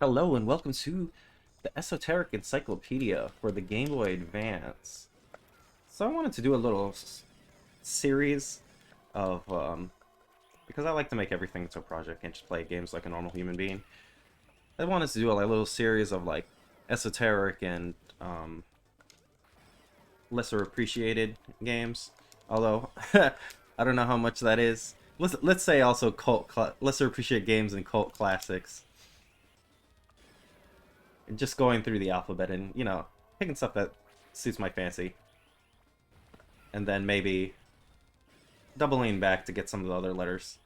Hello and welcome to the Esoteric Encyclopedia for the Game Boy Advance. So I wanted to do a little series of, because I like to make everything into a project and just play games like a normal human being. I wanted to do a little series of like esoteric and lesser appreciated games. Although I don't know how much that is. Let's say also lesser appreciated games and cult classics. Just going through the alphabet and, picking stuff that suits my fancy. And then maybe doubling back to get some of the other letters.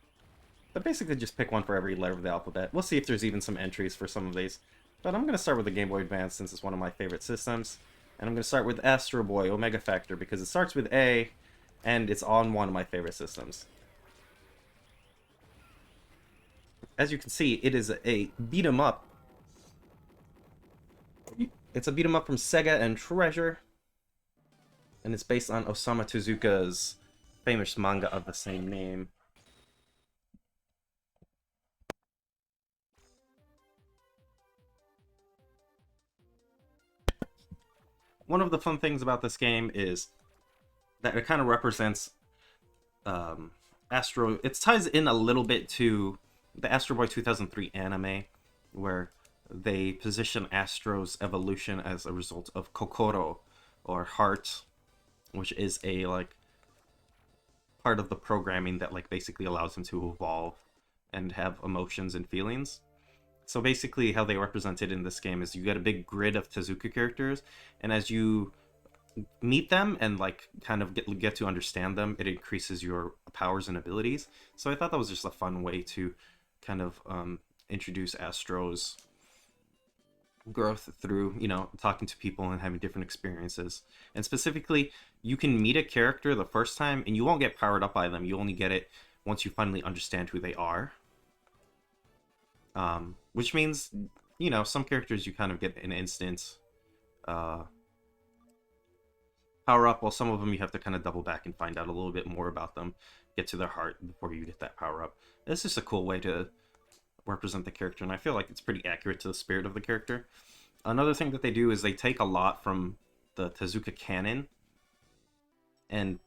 But basically just pick one for every letter of the alphabet. We'll see if there's even some entries for some of these. But I'm going to start with the Game Boy Advance since it's one of my favorite systems. And I'm going to start with Astro Boy Omega Factor because it starts with A and it's on one of my favorite systems. As you can see, it is a beat 'em up. It's a beat 'em up from Sega and Treasure, and it's based on Osamu Tezuka's famous manga of the same name. One of the fun things about this game is that it kind of represents Astro. It ties in a little bit to the Astro Boy 2003 anime, where they position Astro's evolution as a result of Kokoro, or heart, which is a part of the programming that basically allows him to evolve and have emotions and feelings. So basically how they represent it in this game is you get a big grid of Tezuka characters, and as you meet them and kind of get to understand them, it increases your powers and abilities. So I thought that was just a fun way to kind of introduce Astro's growth through, talking to people and having different experiences. And specifically, you can meet a character the first time and you won't get powered up by them. You only get it once you finally understand who they are. Which means, some characters you kind of get an instant power up, while some of them you have to kind of double back and find out a little bit more about them, get to their heart before you get that power up. It's just a cool way to represent the character, and I feel like it's pretty accurate to the spirit of the character. Another thing that they do is they take a lot from the Tezuka canon and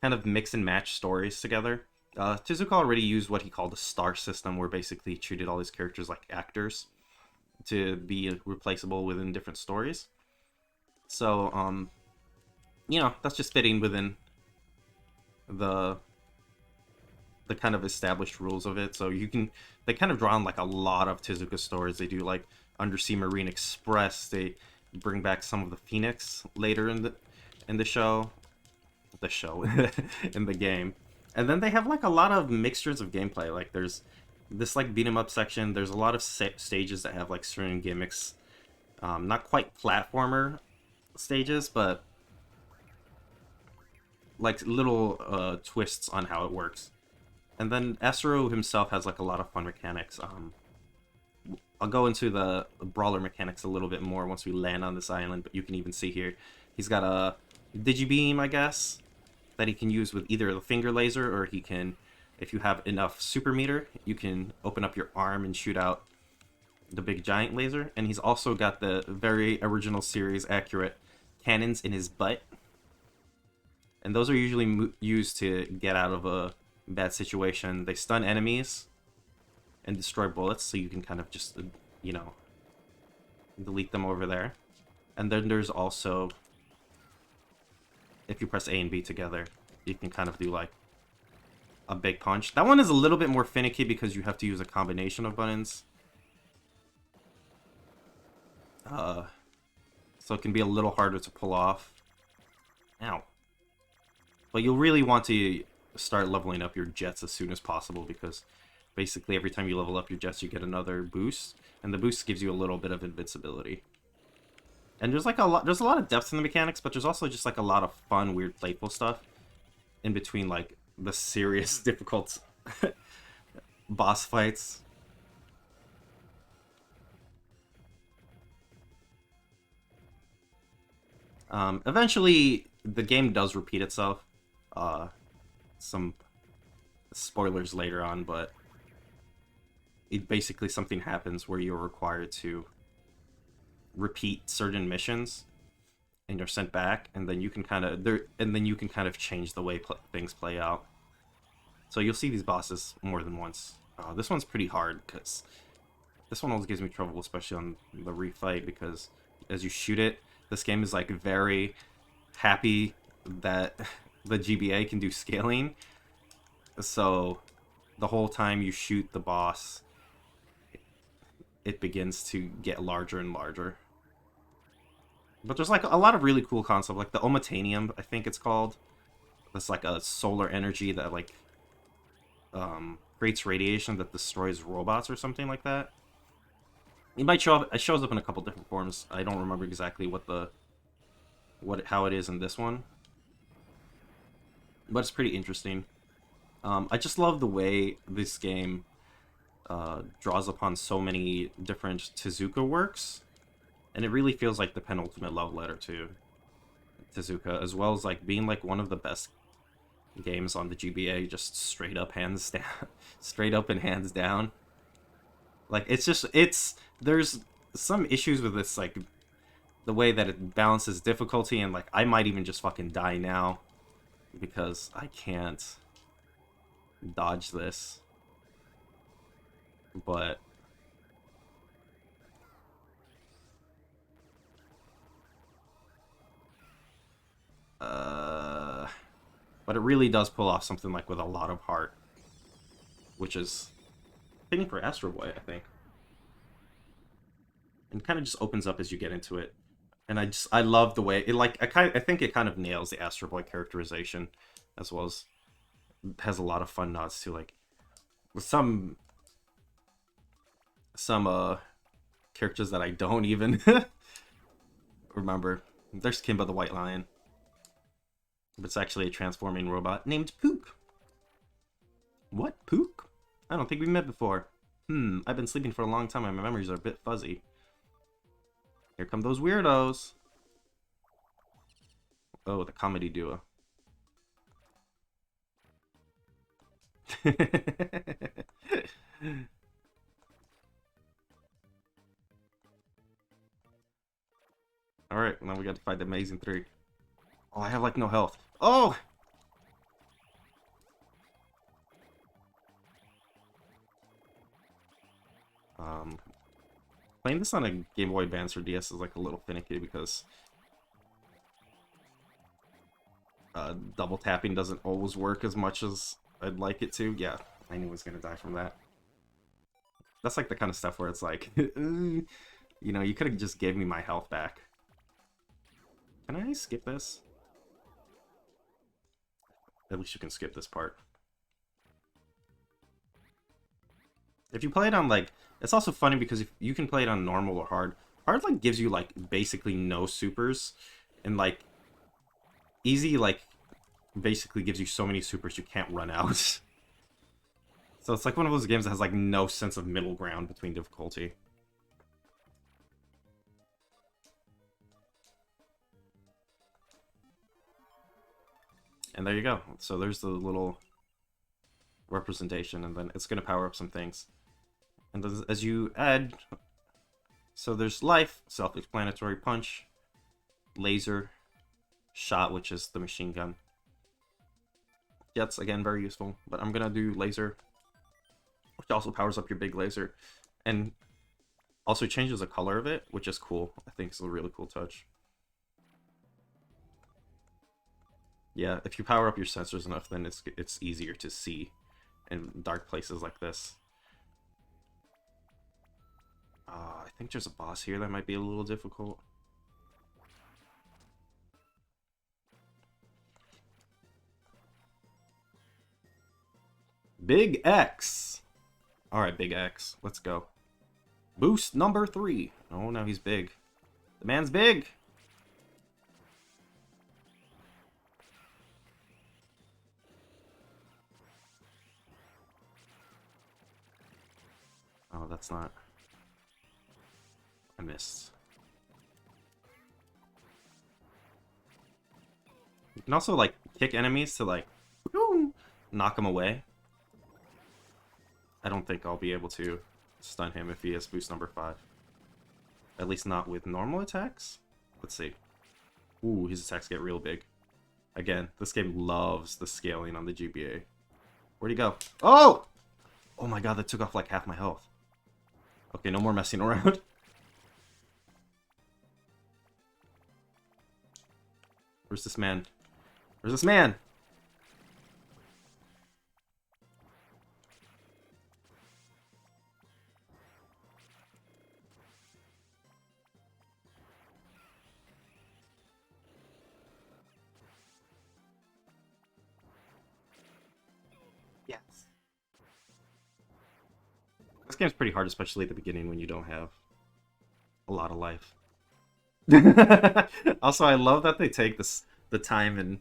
kind of mix and match stories together. Tezuka already used what he called a star system, where basically he treated all his characters like actors to be replaceable within different stories. So, that's just fitting within the kind of established rules of it. So they kind of draw on a lot of Tezuka stories. They do Undersea Marine Express. They bring back some of the Phoenix later in the show in the game. And then they have a lot of mixtures of gameplay. There's this beat 'em up section. There's a lot of stages that have certain gimmicks. Not quite platformer stages, but little twists on how it works. And then Astro himself has a lot of fun mechanics. I'll go into the brawler mechanics a little bit more once we land on this island, but you can even see here he's got a digibeam, I guess, that he can use with either the finger laser, or he can, if you have enough super meter, you can open up your arm and shoot out the big giant laser. And he's also got the very original series accurate cannons in his butt, and those are usually used to get out of a bad situation. They stun enemies and destroy bullets, so you can kind of just, delete them over there. And then there's also, if you press A and B together, you can kind of do a big punch. That one is a little bit more finicky because you have to use a combination of buttons. So it can be a little harder to pull off. Ow. But you'll really want to start leveling up your jets as soon as possible, because basically every time you level up your jets you get another boost, and the boost gives you a little bit of invincibility. And there's there's a lot of depth in the mechanics, but there's also just a lot of fun, weird, playful stuff in between the serious difficult boss fights. Eventually the game does repeat itself. Some spoilers later on, but basically something happens where you're required to repeat certain missions, and you're sent back, and then you can kind of change the way things play out. So you'll see these bosses more than once. This one's pretty hard because this one always gives me trouble, especially on the refight, because as you shoot it, this game is like very happy that the GBA can do scaling. So the whole time you shoot the boss, it begins to get larger and larger. But there's like a lot of really cool concepts, like the Omatanium, I think it's called. That's like a solar energy that like creates radiation that destroys robots or something like that. It might show up. It shows up in a couple different forms. I don't remember exactly how it is in this one, but it's pretty interesting. I just love the way this game draws upon so many different Tezuka works, and it really feels like the penultimate love letter to Tezuka, as well as like being like one of the best games on the GBA, just straight up hands down, straight up and hands down. Like there's some issues with this, like the way that it balances difficulty, and like I might even just fucking die now because I can't dodge this. But it really does pull off something like with a lot of heart, which is fitting for Astro Boy, I think. And kind of just opens up as you get into it. And I love the way it, like, I think it kind of nails the Astro Boy characterization, as well as has a lot of fun nods to like some characters that I don't even remember. There's Kimba the White Lion, but it's actually a transforming robot named Pook. What? Pook? I don't think we met before. I've been sleeping for a long time and my memories are a bit fuzzy. Here come those weirdos. Oh, the comedy duo. Alright, now we got to fight the Amazing Three. Oh, I have like no health. Oh! Playing this on a Game Boy Advance or DS is like a little finicky because double tapping doesn't always work as much as I'd like it to. Yeah, I knew I was gonna die from that. That's like the kind of stuff where it's like, you know, you could have just gave me my health back. Can I skip this? At least you can skip this part. If you play it on, like, it's also funny because if you can play it on normal or hard. Hard, like, gives you, like, basically no supers. And, like, easy, like, basically gives you so many supers you can't run out. So it's like one of those games that has, like, no sense of middle ground between difficulty. And there you go. So there's the little representation, and then it's going to power up some things. And as you add, so there's life, self-explanatory, punch, laser, shot, which is the machine gun. Yeah, it's again very useful, but I'm going to do laser, which also powers up your big laser, and also changes the color of it, which is cool. I think it's a really cool touch. Yeah, if you power up your sensors enough, then it's easier to see in dark places like this. I think there's a boss here that might be a little difficult. Big X! Alright, Big X. Let's go. Boost number 3. Oh, now he's big. The man's big! Oh, that's not... I missed. You can also, like, kick enemies to, like, knock them away. I don't think I'll be able to stun him if he has boost number 5. At least not with normal attacks. Let's see. Ooh, his attacks get real big. Again, this game loves the scaling on the GBA. Where'd he go? Oh! Oh my god, that took off like half my health. Okay, no more messing around. Where's this man? Where's this man? Yes. This game's pretty hard, especially at the beginning when you don't have a lot of life. Also, I love that they take the time and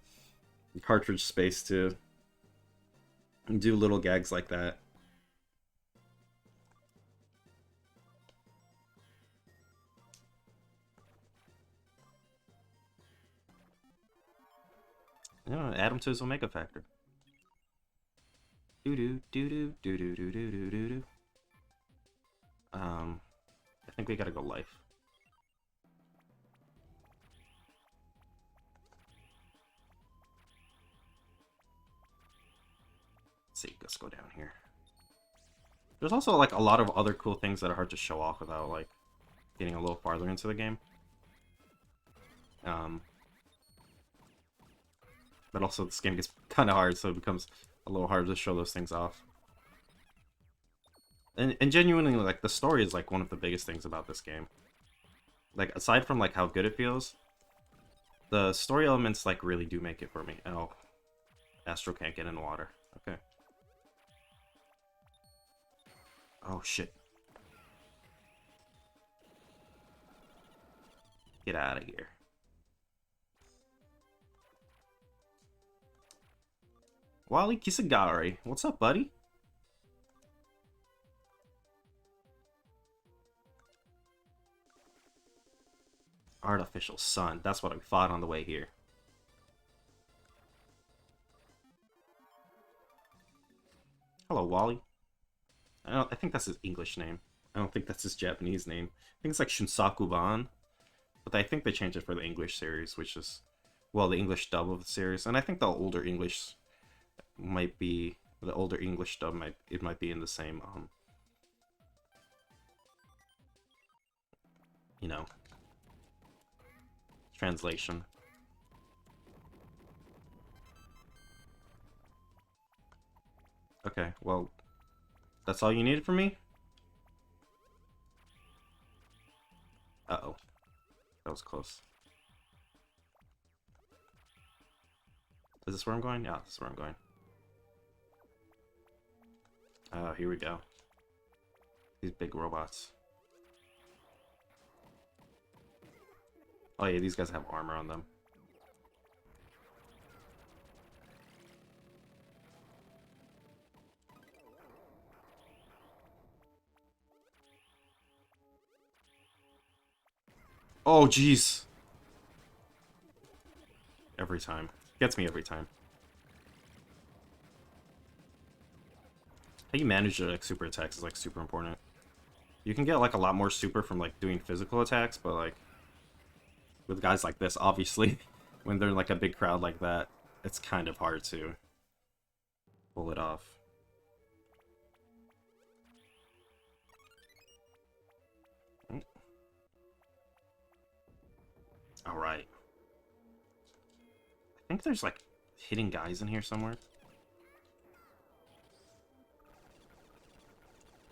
cartridge space to do little gags like that. Yeah, add him to his Omega Factor. Doo doo doo doo doo doo doo doo doo doo doo. I think we gotta go life. Let's see, let's go down here. There's also like a lot of other cool things that are hard to show off without like getting a little farther into the game. But also this game gets kind of hard, so it becomes a little hard to show those things off. And genuinely, like, the story is like one of the biggest things about this game. Like, aside from like how good it feels, the story elements like really do make it for me. Oh, Astro can't get in water. Okay. Oh shit. Get out of here. Wally Kisagari, what's up, buddy? Artificial sun. That's what I fought on the way here. Hello, Wally. I think that's his English name. I don't think that's his Japanese name. I think it's like Shunsaku-ban. But I think they changed it for the English series, which is, well, the English dub of the series. And I think the older English might be, the older English dub might be in the same, you know, translation. Okay, well, that's all you needed from me? Uh-oh. That was close. Is this where I'm going? Yeah, this is where I'm going. Here we go. These big robots. Oh yeah, these guys have armor on them. Oh, jeez. Every time. Gets me every time. How you manage your like super attacks is like super important. You can get like a lot more super from like doing physical attacks, but like with guys like this, obviously, when they're in like a big crowd like that, it's kind of hard to pull it off. Alright. I think there's like hidden guys in here somewhere.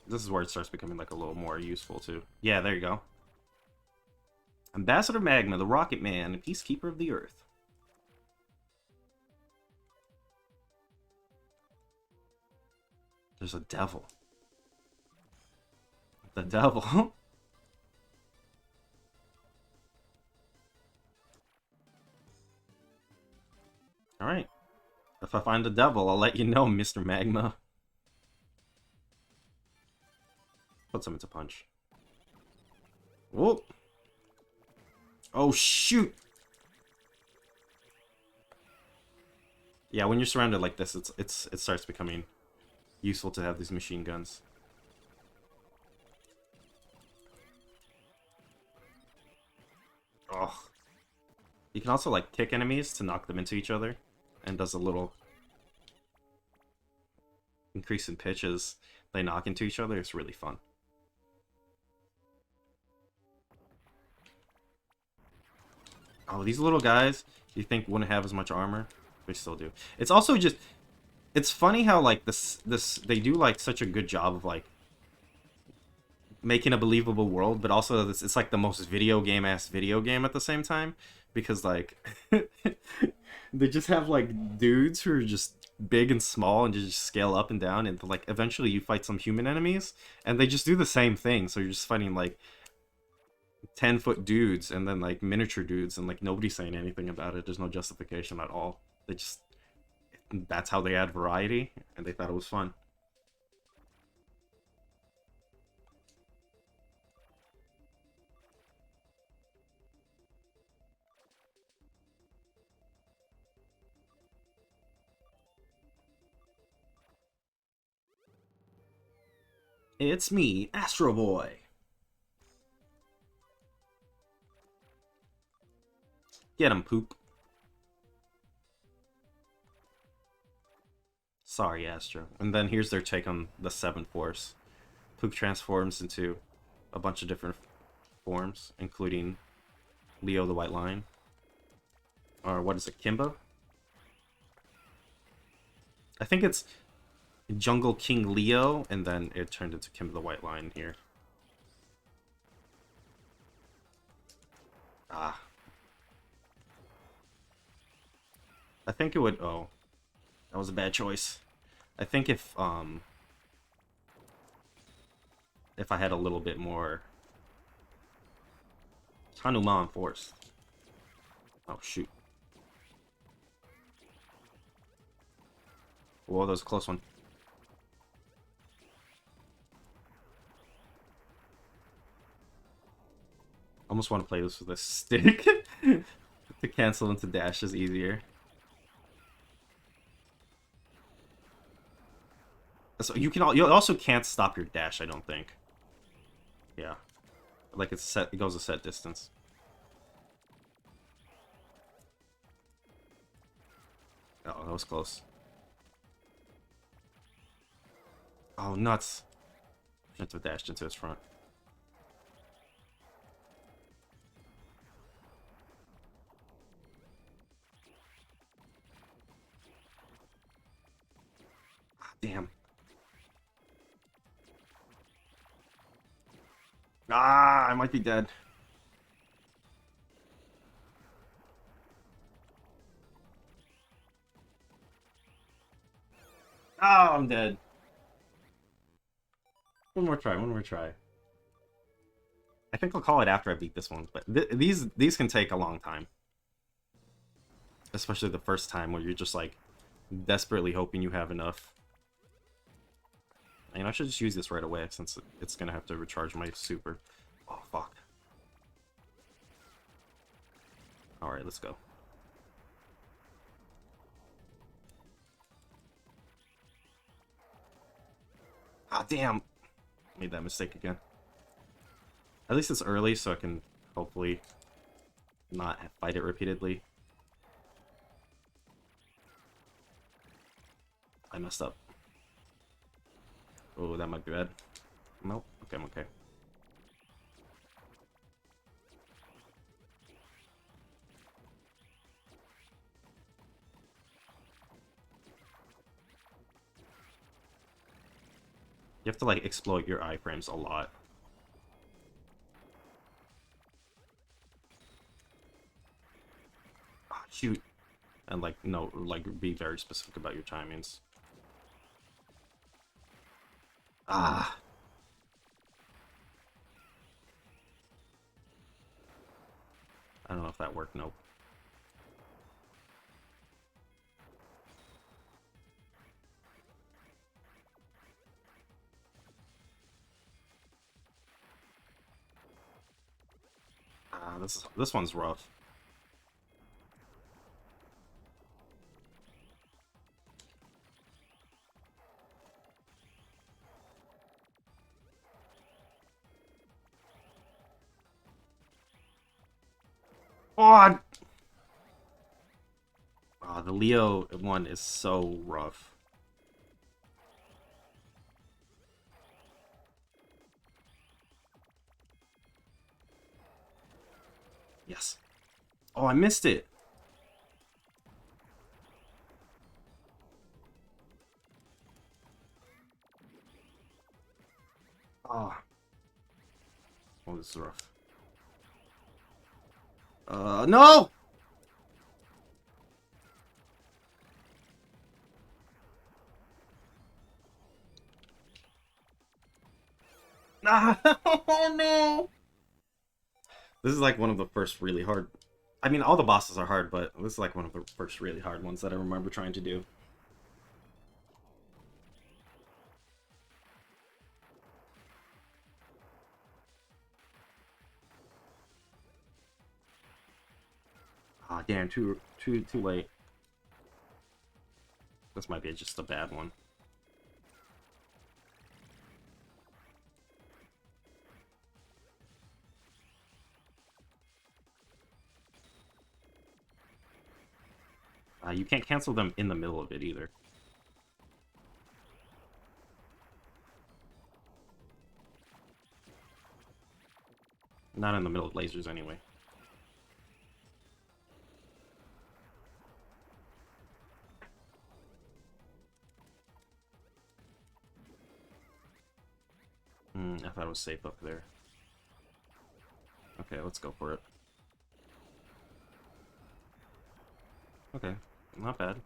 This is where it starts becoming like a little more useful too. Yeah, there you go. Ambassador Magma, the Rocket Man, Peacekeeper of the Earth. There's a devil. The devil. Alright. If I find the devil, I'll let you know, Mr. Magma. Put some into punch. Whoop. Oh, shoot! Yeah, when you're surrounded like this, it starts becoming useful to have these machine guns. Oh. You can also like kick enemies to knock them into each other, and does a little increase in pitch as they knock into each other. It's really fun. Oh, these little guys you think wouldn't have as much armor, they still do. It's also just, it's funny how like this they do like such a good job of like making a believable world, but also it's like the most video game at the same time, because like they just have like dudes who are just big and small and just scale up and down, and like eventually you fight some human enemies and they just do the same thing, so you're just fighting like 10-foot dudes and then like miniature dudes, and like nobody's saying anything about it. There's no justification at all. They just, that's how they add variety, and they thought it was fun. It's me, Astro Boy. Get him, poop. Sorry, Astro. And then here's their take on the Seven Force. Poop transforms into a bunch of different forms, including Leo the White Lion. Or what is it, Kimba? I think it's Jungle King Leo, and then it turned into Kimba the White Lion here. Ah. I think it would... Oh. That was a bad choice. I think if I had a little bit more Hanuman Force. Oh, shoot. Whoa, that was a close one. Almost want to play this with a stick. To cancel into dash is easier. So you also can't stop your dash, I don't think. Yeah. Like it's set, it goes a set distance. Oh, that was close. Oh, nuts. Shouldn't have dashed into his front. Damn. Ah, I might be dead. Oh, I'm dead. One more try, one more try. I think I'll call it after I beat this one, but these can take a long time. Especially the first time where you're just like desperately hoping you have enough. And I should just use this right away since it's gonna have to recharge my super. Oh, fuck. Alright, let's go. Ah, damn! Made that mistake again. At least it's early, so I can hopefully not fight it repeatedly. I messed up. Oh, that might be bad. Nope. Okay, I'm okay. You have to, like, exploit your iframes a lot. Oh, shoot. And, like, no, like, be very specific about your timings. Ah. I don't know if that worked. Nope. Ah, this one's rough. Oh, the Leo one is so rough. Yes. Oh, I missed it. Oh. Oh, this is rough. No! Oh, no! This is like one of the first really hard... I mean, all the bosses are hard, but this is like one of the first really hard ones that I remember trying to do. Ah, damn, too late. This might be just a bad one. You can't cancel them in the middle of it either. Not in the middle of lasers anyway. I thought it was safe up there. Okay, let's go for it. Okay, not bad.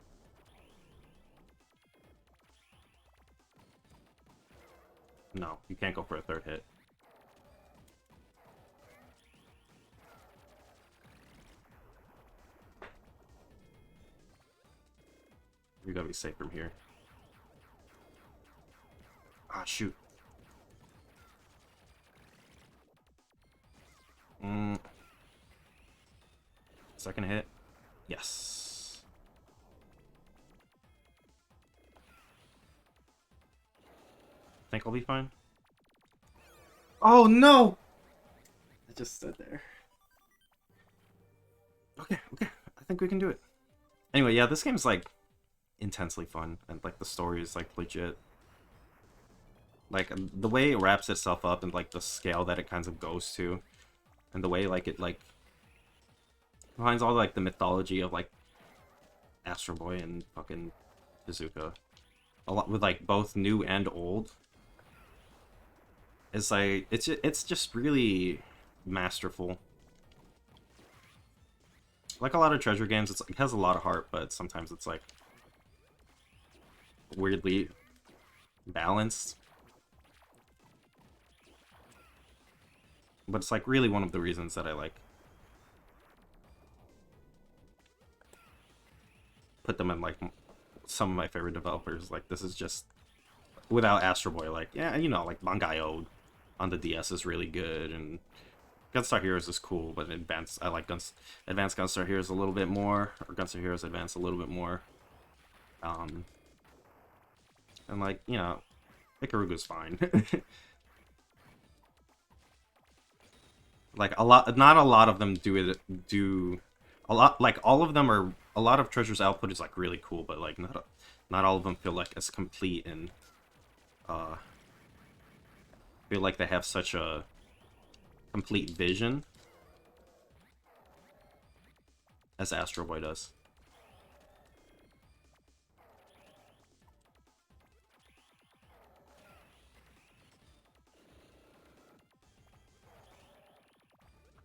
No, you can't go for a third hit. We gotta be safe from here. Ah, shoot. Second hit. Yes. Think I'll be fine? Oh, no! I just stood there. Okay. I think we can do it. Anyway, yeah, this game's, like, intensely fun. And, like, the story is, like, legit. Like, the way it wraps itself up and, like, the scale that it kind of goes to. And the way, like, it, like, finds all, like, the mythology of, like, Astro Boy and fucking Tezuka. A lot with, like, both new and old. It's, like, it's just really masterful. Like a lot of treasure games, it has a lot of heart, but sometimes it's, like, weirdly balanced. But it's, like, really one of the reasons that I, like, put them in, like, some of my favorite developers. Like, this is just... Without Astro Boy, like, yeah, you know, like, Bangai-O on the DS is really good, and Gunstar Heroes is cool, but I like Advanced Gunstar Heroes a little bit more, or Gunstar Heroes Advanced a little bit more. And, like, you know, Ikaruga's fine. Like, not a lot of them do a lot, like, all of them are, a lot of Treasure's output is, like, really cool, but, like, not all of them feel, like, as complete and, feel like they have such a complete vision as Astro Boy does.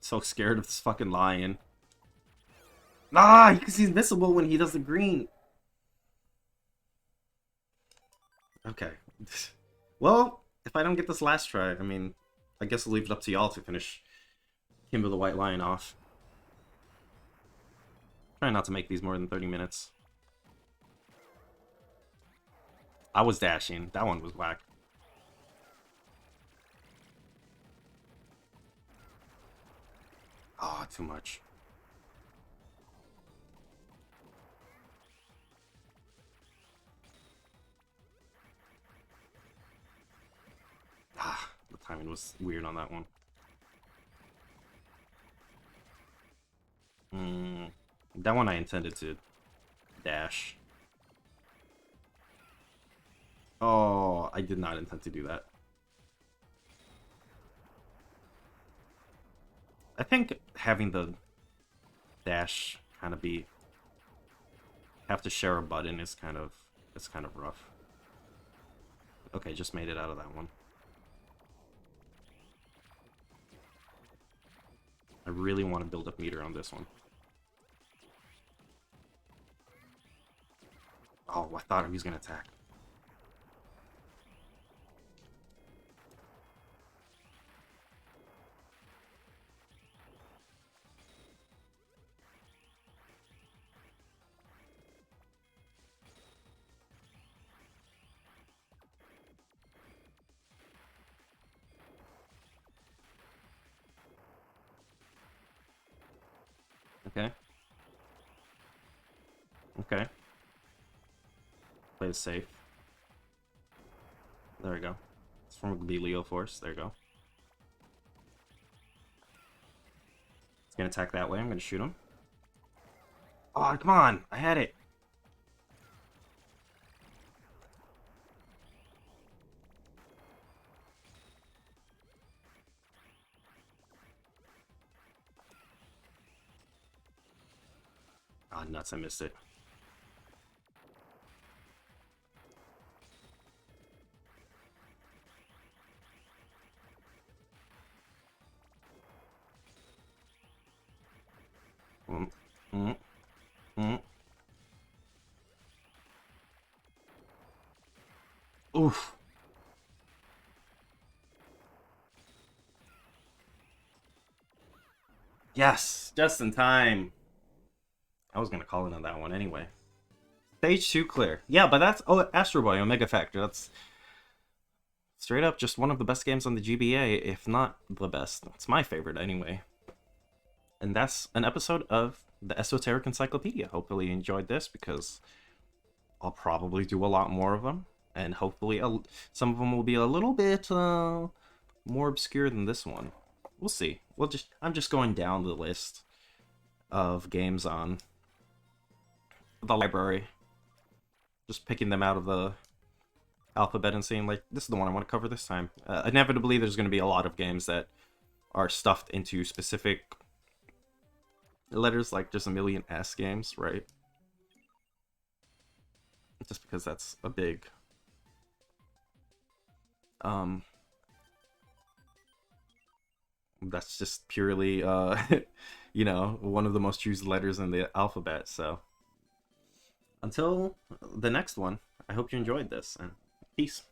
So scared of this fucking lion. Ah, because he's invisible when he does the green. Okay. Well, if I don't get this last try, I mean, I guess I'll leave it up to y'all to finish Kimbo the White Lion off. Try not to make these more than 30 minutes. I was dashing. That one was whack. Ah, too much. Ah, the timing was weird on that one. That one I intended to dash. Oh, I did not intend to do that. I think having the dash kind of have to share a button is kind of rough. Okay, just made it out of that one. I really want to build up meter on this one. Oh, I thought he was gonna attack. Okay. Okay. Play it safe. There we go. It's from the Leo Force. There you go. It's gonna attack that way. I'm gonna shoot him. Oh, come on! I had it! Ah, oh, nuts, I missed it. Oof. Yes, just in time. I was gonna call in on that one anyway. Stage 2 clear. Yeah, but that's Astro Boy Omega Factor. That's straight up just one of the best games on the GBA, if not the best. It's my favorite anyway. And that's an episode of the Esoteric Encyclopedia. Hopefully you enjoyed this, because I'll probably do a lot more of them. And hopefully some of them will be a little bit more obscure than this one. We'll see. I'm just going down the list of games on the library. Just picking them out of the alphabet and saying, like, this is the one I want to cover this time. Inevitably, there's going to be a lot of games that are stuffed into specific letters, like there's a million S games, right? Just because that's a big that's just purely you know, one of the most used letters in the alphabet. So until the next one, I hope you enjoyed this, and peace.